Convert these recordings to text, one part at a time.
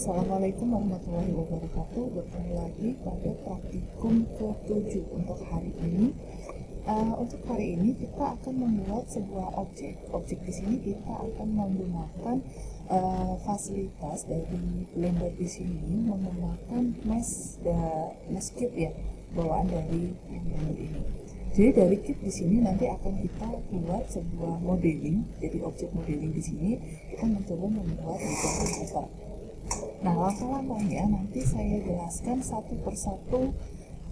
Assalamualaikum warahmatullahi wabarakatuh. Bertemu lagi pada praktikum ke-7 untuk hari ini. Untuk hari ini kita akan membuat sebuah objek. Objek di sini kita akan menggunakan fasilitas dari Blender di sini menggunakan mesh cube ya, bawaan dari Blender ini. Jadi dari cube di sini nanti akan kita buat sebuah modeling. Jadi objek modeling di sini kita mencoba membuat motor. Nah, langkah-langkahnya nanti saya jelaskan satu persatu.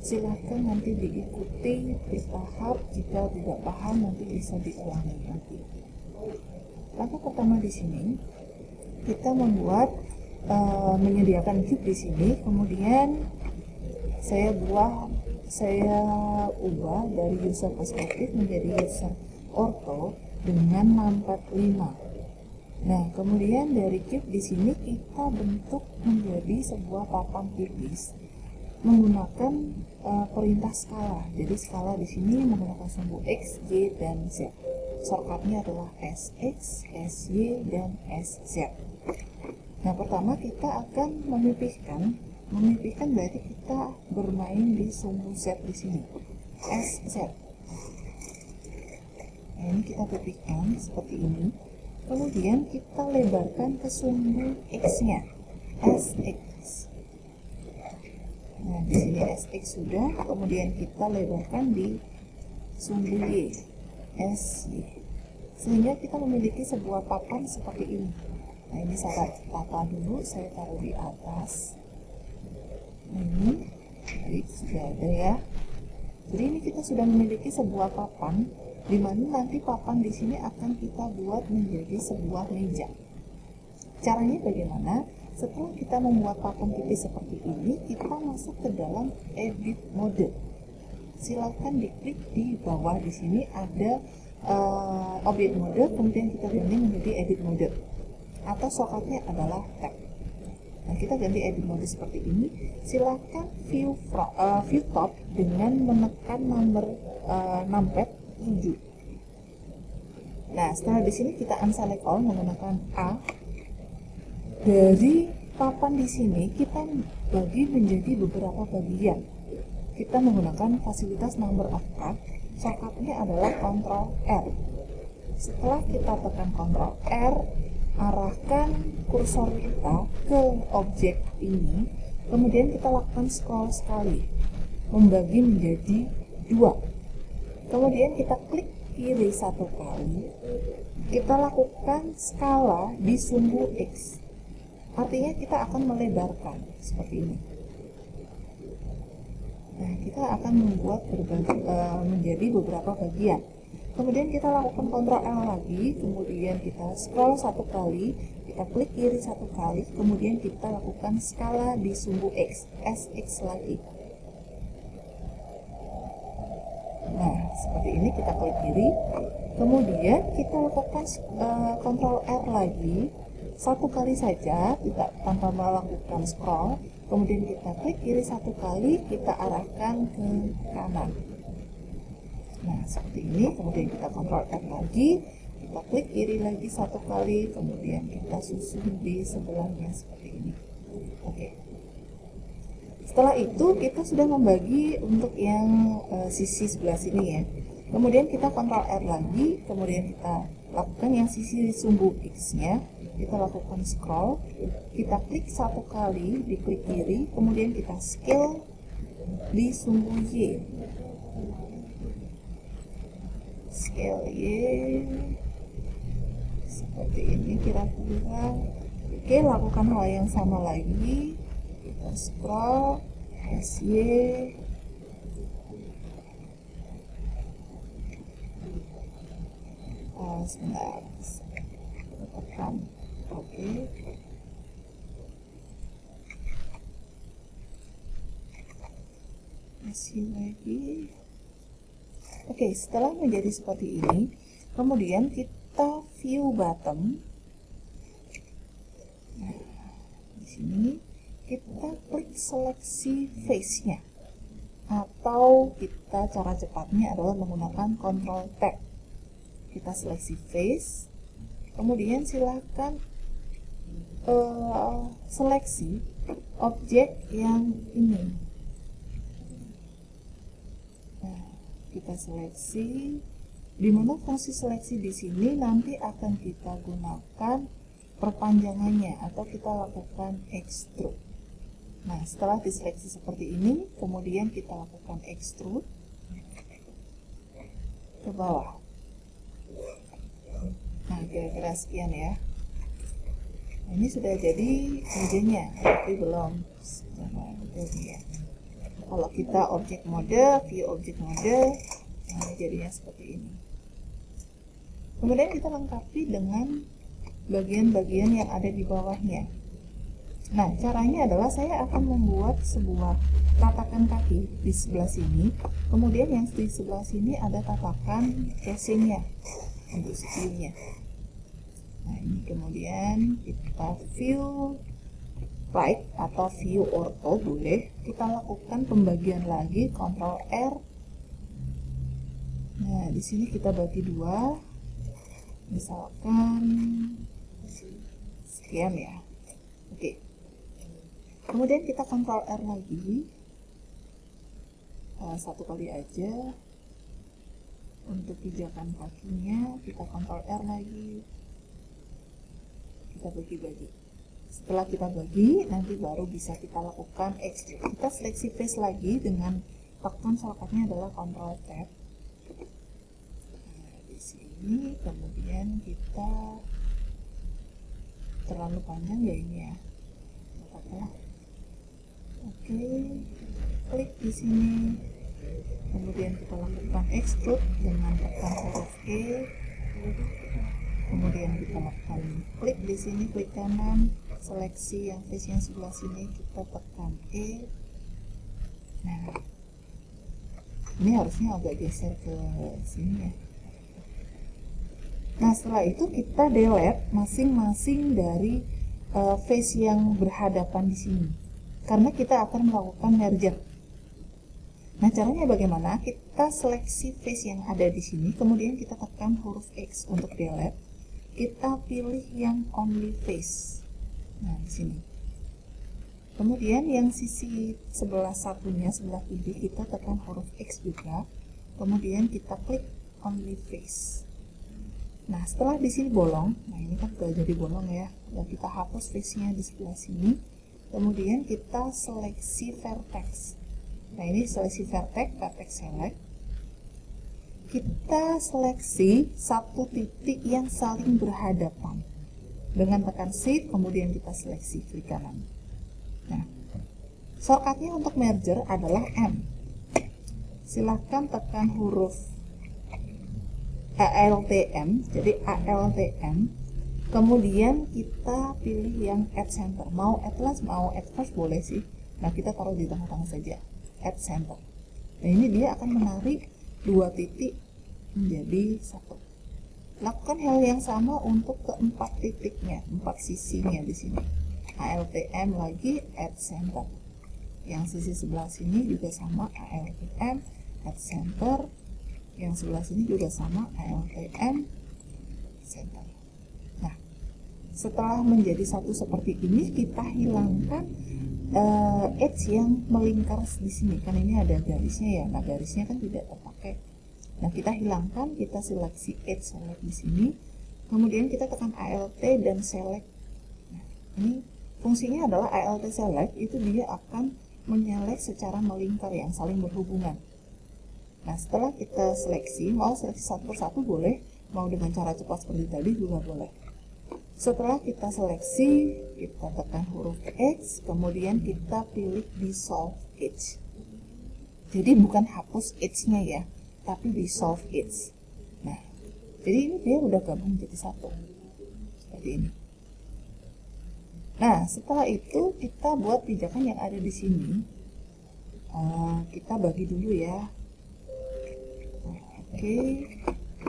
Silahkan nanti diikuti bertahap. Jika tidak paham nanti bisa diulangi nanti. Langkah pertama di sini kita membuat menyediakan cube di sini. Kemudian saya ubah dari user perspektif menjadi user ortho dengan numpad 5. Nah, kemudian dari cube di sini kita bentuk menjadi sebuah papan tipis menggunakan perintah skala. Jadi skala di sini menggunakan sumbu X, Y, dan Z. Shortcutnya adalah SX, SY, dan SZ. Nah, pertama kita akan memipihkan. Memipihkan berarti kita bermain di sumbu Z di sini. SZ. Nah, ini kita pipihkan seperti ini. Kemudian kita lebarkan ke sumbu X-nya, SX. Nah, di sini SX sudah, kemudian kita lebarkan di sumbu Y, SY. Sehingga kita memiliki sebuah papan seperti ini. Nah, ini saya tata dulu, saya taruh di atas. Ini, jadi sudah ada ya. Jadi ini kita sudah memiliki sebuah papan, di mana nanti papan di sini akan kita buat menjadi sebuah meja. Caranya bagaimana? Setelah kita membuat papan tipis seperti ini, kita masuk ke dalam edit mode. Silakan diklik di bawah di sini ada object mode, kemudian kita ganti menjadi edit mode. Atau shortcutnya adalah tab. Nah, kita ganti edit mode seperti ini. Silakan view top dengan menekan numpad 7. Nah, setelah di sini kita unselect all menggunakan A. Dari papan di sini kita bagi menjadi beberapa bagian. Kita menggunakan fasilitas number of part. Shortcutnya adalah Ctrl R. Setelah kita tekan Ctrl R, arahkan kursor kita ke objek ini. Kemudian kita lakukan scroll sekali, membagi menjadi 2. Kemudian kita klik kiri satu kali, kita lakukan skala di sumbu X. Artinya kita akan melebarkan seperti ini. Nah, kita akan membuat menjadi beberapa bagian. Kemudian kita lakukan Ctrl L lagi, kemudian kita scroll satu kali, kita klik kiri satu kali, kemudian kita lakukan skala di sumbu X, SX lagi. Nah, seperti ini kita klik kiri, kemudian kita lakukan Ctrl R lagi, satu kali saja, tidak tanpa melakukan scroll, kemudian kita klik kiri satu kali, kita arahkan ke kanan. Nah, seperti ini, kemudian kita Ctrl R lagi, kita klik kiri lagi satu kali, kemudian kita susun di sebelahnya seperti ini. Oke. Setelah itu kita sudah membagi untuk yang sisi sebelah sini ya. Kemudian kita Ctrl R lagi, kemudian kita lakukan yang sisi sumbu X-nya, kita lakukan scroll, kita klik satu kali di klik kiri, kemudian kita scale di sumbu Y. Scale Y seperti ini kira-kira. Oke, lakukan hal yang sama lagi. Kita scroll SY, sebentar, tekan oke. Masih lagi. Oke, setelah menjadi seperti ini, kemudian kita view bottom. Nah, di sini kita klik seleksi face-nya, atau kita cara cepatnya adalah menggunakan Ctrl Tab. Kita seleksi face, kemudian silakan seleksi objek yang ini. Nah, kita seleksi, di mana fungsi seleksi di sini nanti akan kita gunakan perpanjangannya atau kita lakukan extrude. Nah, setelah diseleksi seperti ini, kemudian kita lakukan extrude ke bawah. Nah, kira-kira sekian ya. Nah, ini sudah jadi mejanya, tapi belum jadi ya. Kalau kita objek mode, view objek mode, nah jadinya seperti ini. Kemudian kita lengkapi dengan bagian-bagian yang ada di bawahnya. Nah, caranya adalah saya akan membuat sebuah tatakan kaki di sebelah sini, kemudian yang di sebelah sini ada tatakan casingnya untuk CPU-nya. Nah, ini kemudian kita view right atau view ortho boleh. Kita lakukan pembagian lagi, Ctrl R. Nah, di sini kita bagi dua. Misalkan sekian ya. Oke. Kemudian kita Ctrl R lagi. Satu kali aja. Untuk pijakan kakinya kita Ctrl R lagi. Kita bagi-bagi. Setelah kita bagi, nanti baru bisa kita lakukan extrude. Kita seleksi face lagi dengan tekan shortcutnya adalah Ctrl Tab. Nah, di sini kemudian kita terlalu panjang ya ini ya. Oke, klik di sini. Kemudian kita lakukan extrude dengan tekan huruf E. Kemudian kita lakukan klik di sini, klik kanan, seleksi yang face yang sebelah sini, kita tekan E. Nah, ini harusnya agak geser ke sini ya. Nah, setelah itu kita delete masing-masing dari face yang berhadapan di sini, karena kita akan melakukan merger. Nah, caranya bagaimana? Kita seleksi face yang ada di sini, kemudian kita tekan huruf X untuk delete. Kita pilih yang only face. Nah, di sini. Kemudian yang sisi sebelah satunya, sebelah kiri, kita tekan huruf X juga. Kemudian kita klik only face. Nah, setelah di sini bolong, nah ini kan sudah jadi bolong ya. Dan kita hapus face-nya di sebelah sini. Kemudian kita seleksi vertex. Nah, ini seleksi vertex, vertex select. Kita seleksi satu titik yang saling berhadapan. Dengan tekan Shift, kemudian kita seleksi klik kanan. Nah, shortcutnya untuk merger adalah M. Silahkan tekan huruf ALTM, jadi ALTM. Kemudian kita pilih yang add center. Mau add last, mau add first boleh sih. Nah, kita taruh di tengah-tengah saja. Add center. Nah, ini dia akan menarik dua titik menjadi satu. Lakukan hal yang sama untuk keempat titiknya, empat sisinya di sini. ALTM lagi, add center. Yang sisi sebelah sini juga sama, ALTM, add center. Yang sebelah sini juga sama, ALTM, center. Nah, setelah menjadi satu seperti ini, kita hilangkan edge yang melingkar di sini, kan ini ada garisnya ya. Nah, garisnya kan tidak terpakai. Nah, kita hilangkan, kita seleksi edge select di sini, kemudian kita tekan ALT dan select. Nah, ini fungsinya adalah ALT select itu dia akan menyelect secara melingkar yang saling berhubungan. Nah, setelah kita seleksi, mau seleksi satu persatu boleh, mau dengan cara cepat seperti tadi juga boleh. Setelah kita seleksi, kita tekan huruf X, kemudian kita pilih dissolve edge. Jadi bukan hapus edge-nya ya, tapi dissolve edge. Nah, jadi ini dia udah gabung jadi satu. Seperti ini. Nah, setelah itu kita buat pijakan yang ada di sini. Kita bagi dulu ya. Oke,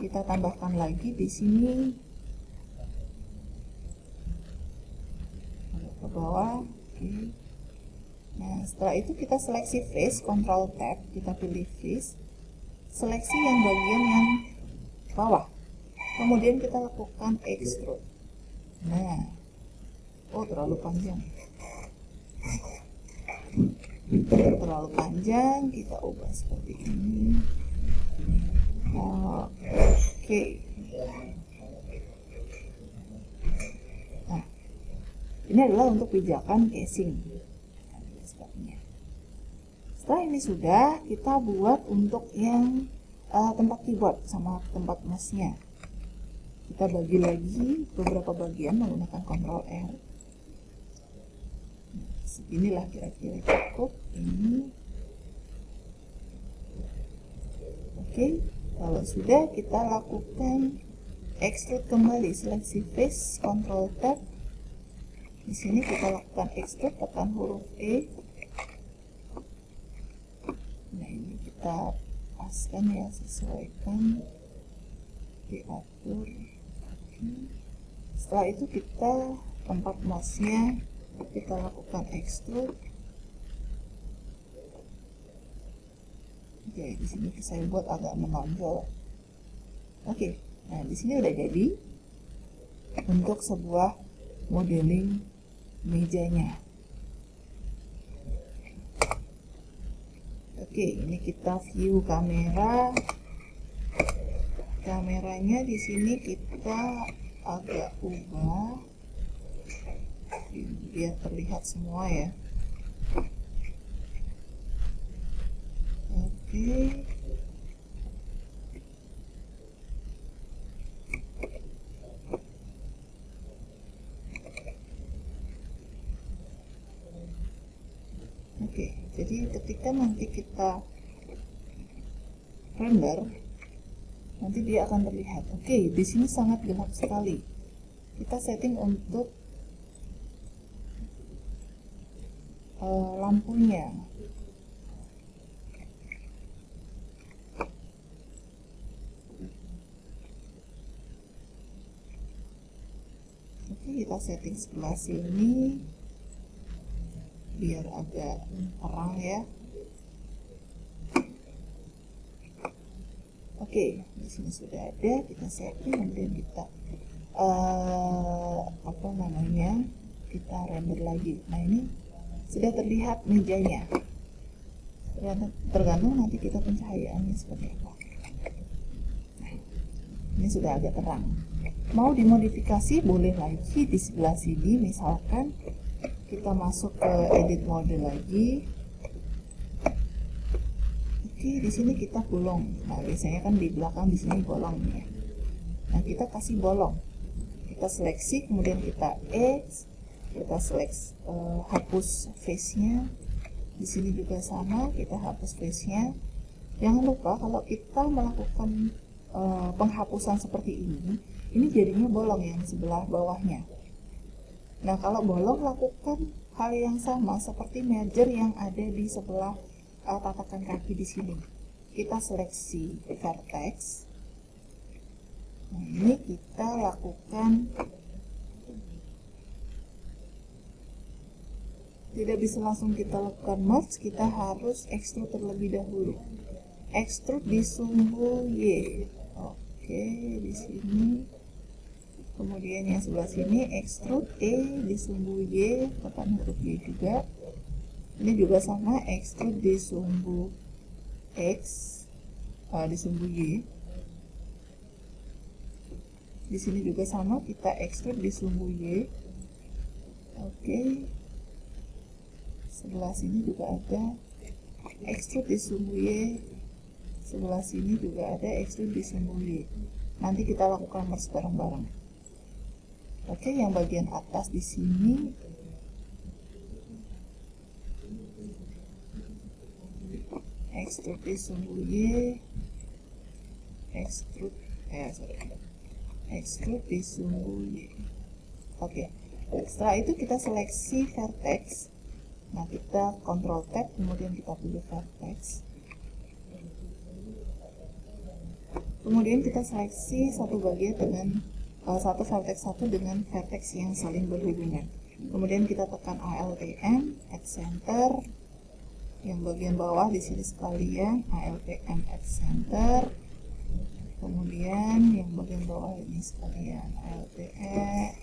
kita tambahkan lagi di sini. Ke bawah. Oke. Nah, setelah itu kita seleksi face, Ctrl Tab, kita pilih face. Seleksi yang bagian yang bawah. Kemudian kita lakukan extrude. Nah, oh terlalu panjang. terlalu panjang, kita ubah seperti ini. Oke. Nah, ini adalah untuk pijakan casing. Setelah ini sudah, kita buat untuk yang tempat keyboard sama tempat mouse-nya. Kita bagi lagi beberapa bagian menggunakan Ctrl R. Inilah kira-kira cukup ini. Oke, kalau sudah kita lakukan extrude kembali, seleksi face, Ctrl Tab. Di sini kita lakukan extrude, tekan huruf E. Nah, ini kita paskan ya, sesuaikan, diatur. Setelah itu kita tempat mouse-nya kita lakukan extrude. Oke, di sini saya buat agak menonjol. Oke, nah di sini udah jadi untuk sebuah modeling mejanya. Oke, ini kita view kamera. Kameranya di sini kita agak ubah biar terlihat semua ya. Oke. Oke, jadi ketika nanti kita render, nanti dia akan terlihat. Oke, di sini sangat gelap sekali. Kita setting untuk lampunya. Oke, kita setting sebelah sini biar agak terang ya. Oke, di sini sudah ada, kita setting, kemudian kita kita render lagi. Nah, ini sudah terlihat mejanya. Tergantung nanti kita pencahayaannya seperti apa. Nah, ini sudah agak terang. Mau dimodifikasi boleh lagi di sebelah sini, misalkan kita masuk ke edit mode lagi. Oke, di sini kita bolong. Nah, biasanya kan di belakang di sini bolong ya. Nah, kita kasih bolong. Kita seleksi, kemudian kita X, kita seleksi hapus face-nya. Di sini juga sama, kita hapus face-nya. Jangan lupa kalau kita melakukan penghapusan seperti ini jadinya bolong yang sebelah bawahnya. Nah, kalau bolong, lakukan hal yang sama seperti merger yang ada di sebelah tatakan kaki di sini. Kita seleksi vertex. Nah, ini kita lakukan, tidak bisa langsung kita lakukan merge, kita harus extrude terlebih dahulu. Extrude di sumbu Y. Oke, di sini. Kemudian yang sebelah sini extrude E di sumbu Y, tekan huruf Y juga. Ini juga sama, extrude di sumbu X, di sumbu Y. Di sini juga sama, kita extrude di sumbu Y. Oke. Sebelah sini juga ada extrude di sumbu Y. Sebelah sini juga ada extrude di sumbu Y. Nanti kita lakukan merge bareng-bareng. Oke, yang bagian atas di sini extrude di sumbu Y, extrude di sumbu Y. Oke, setelah itu kita seleksi vertex. Nah, kita Ctrl Tab, kemudian kita pilih vertex. Kemudian kita seleksi satu bagian dengan satu vertex satu dengan vertex yang saling berhubungan. Kemudian kita tekan ALTM, add center. Yang bagian bawah di sini sekalian, ALTM, add center. Kemudian yang bagian bawah ini sekalian, ALTM,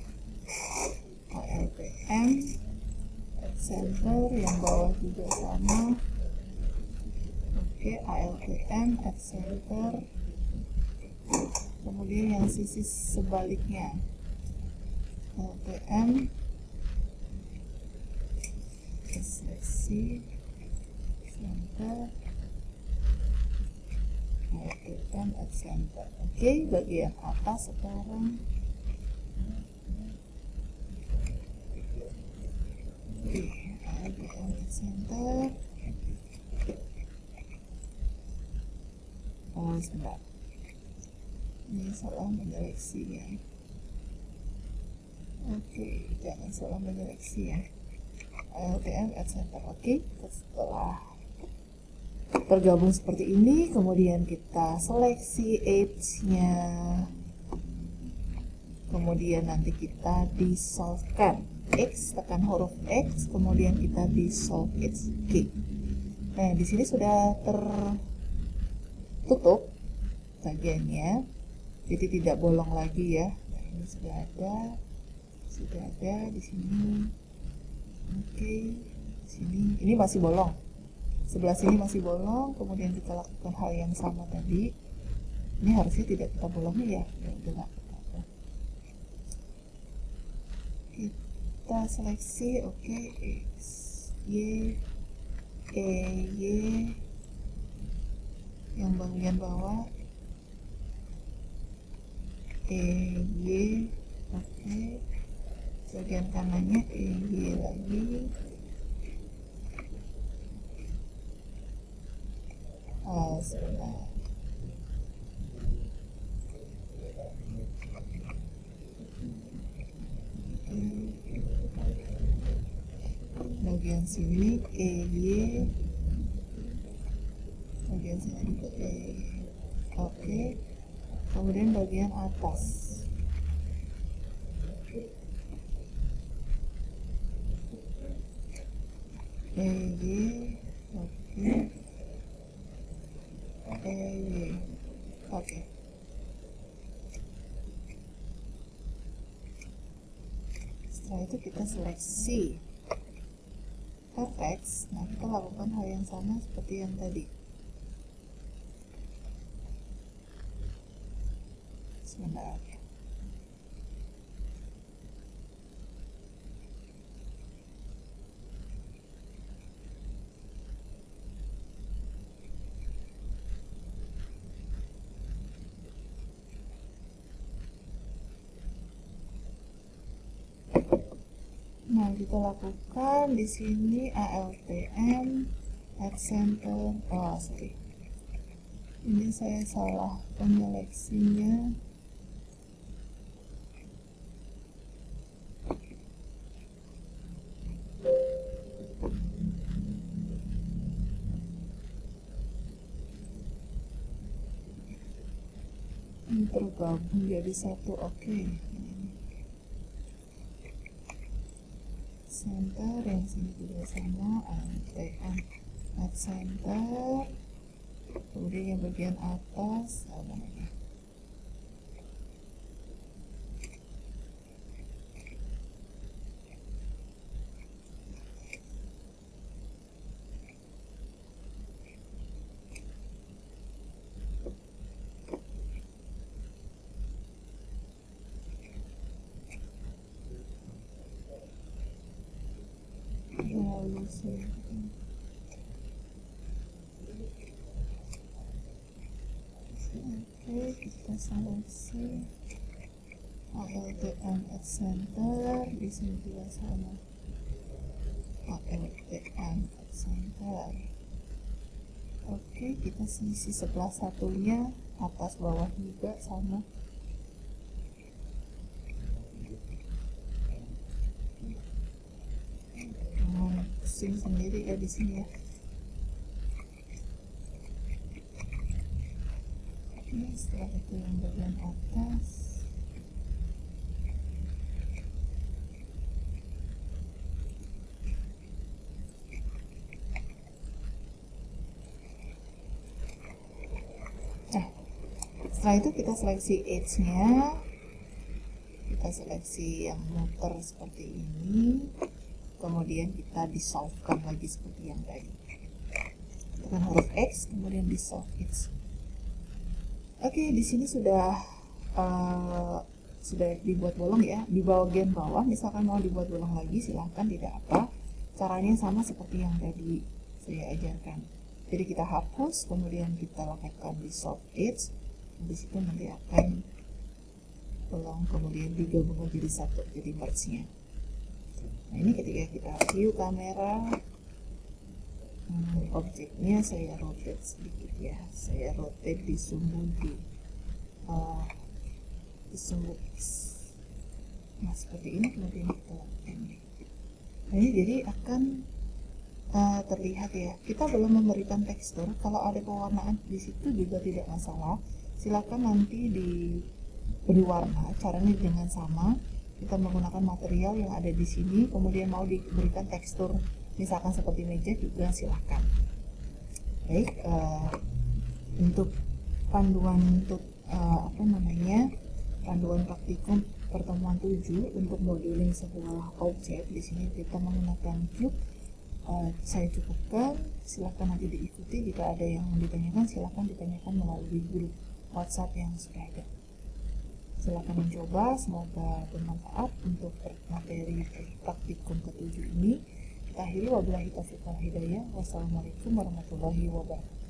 add center, yang bawah juga sama. Oke, ALTM at center. Kemudian yang sisi sebaliknya, LTM seleksi center, LTM at center. Oke, bagian atas sekarang. Oke, LTM at center. Oh, sebentar. Ini salah menyeleksi ya. Oke, jangan salah menyeleksi ya. LTM at center. Oke, setelah tergabung seperti ini, kemudian kita seleksi age-nya, kemudian nanti kita dissolve-kan X, tekan huruf X, kemudian kita dissolve X. Oke. Nah, di sini sudah tertutup bagiannya, jadi tidak bolong lagi ya. Nah, ini sudah ada di sini. Oke, di sini ini masih bolong. Sebelah sini masih bolong, kemudian kita lakukan hal yang sama tadi. Ini harusnya tidak kita bolongi ya. Ya udah, kita seleksi, oke, X, Y, E, Y, yang bagian bawah, E, Y, oke, bagian kanannya E, Y lagi. Sebentar. Bagian sini EY, bagian sini juga EY. Oke, kemudian bagian atas EY. Oke, EY. Oke. Setelah itu kita seleksi FX. Nah, kita lakukan hal yang sama seperti yang tadi. Sebentar. Nah, kita lakukan di sini ALTM at center. Oh, sorry. Ini saya salah penyeleksinya. Ini tergabung jadi satu. Oke. Center, yang sini juga sama, ALTM at center. Kemudian yang bagian atas apa ini? Oke, kita seleksi ALTM at center, di sini juga sama ALTM at center. Oke, kita sisi sebelah satunya atas bawah juga sama. Pusing sendiri ya di sini ya. Oke, setelah itu yang bagian atas. Nah, setelah itu kita seleksi edge-nya. Kita seleksi yang muter seperti ini. Kemudian kemudian kita dissolvekan lagi seperti yang tadi. Tekan huruf X, kemudian dissolve X. Oke, di sini sudah dibuat bolong ya. Di bagian bawah, misalkan mau dibuat bolong lagi, silahkan, tidak apa. Caranya sama seperti yang tadi saya ajarkan. Jadi kita hapus, kemudian kita lakukan dissolve X. Di situ nanti akan bolong, kemudian digabung menjadi satu, jadi merge-nya. Nah, ini ketika kita view kamera, objeknya saya rotate sedikit ya, saya rotate di sumbu X. Nah, seperti ini, kemudian kita lakukan ini. Nah, ini jadi akan terlihat ya. Kita belum memberikan tekstur. Kalau ada pewarnaan di situ juga tidak masalah. Silakan nanti diberi warna. Caranya dengan sama. Kita menggunakan material yang ada di sini, kemudian mau diberikan tekstur, misalkan seperti meja juga silakan. Baik, untuk panduan untuk panduan praktikum pertemuan 7 untuk modeling sebuah objek, di sini kita menggunakan cube. Saya cukupkan, silakan nanti diikuti. Jika ada yang ditanyakan, silakan ditanyakan melalui grup WhatsApp yang sudah ada. Silakan mencoba, semoga bermanfaat untuk materi praktikum ke-7 ini. Kita akhiri, wabillahi taufiq wal hidayah. Wassalamualaikum warahmatullahi wabarakatuh.